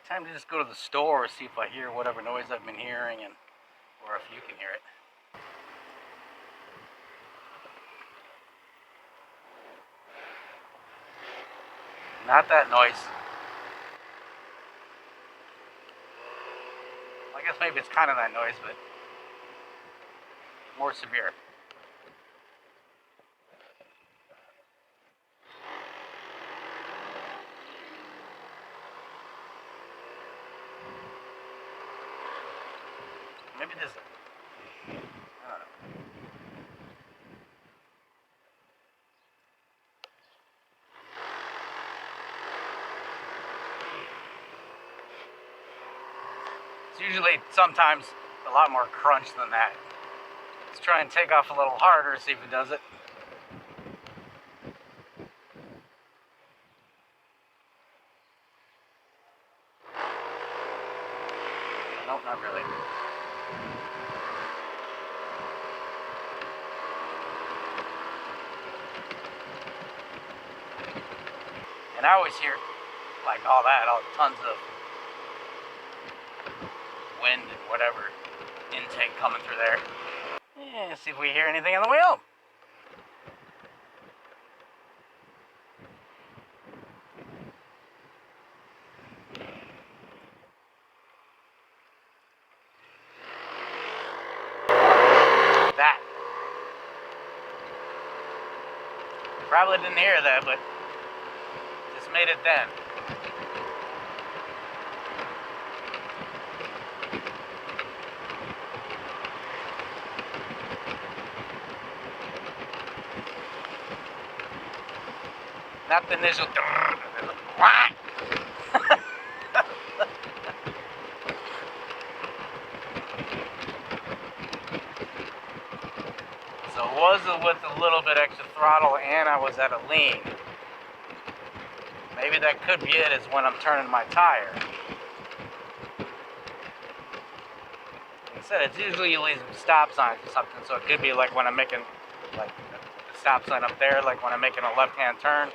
Time to just go to the store, see if I hear whatever noise I've been hearing, and or if you can hear it. Not that noise. I guess maybe it's kind of that noise, but more severe. Maybe this. I don't know. It's usually sometimes a lot more crunch than that. Let's try and take off a little harder, see if it does it. Nope, not really. And I always hear like all that, all tons of wind and whatever intake coming through there. Yeah, see if we hear anything on the wheel. That. Probably didn't hear that, but just made it then. Not the initial. So it was with a little bit extra throttle and I was at a lean. Maybe that could be it, is when I'm turning my tire. Like I said, it's usually you leave stop signs or something, so it could be like when I'm making like the stop sign up there, like when I'm making a left-hand turn.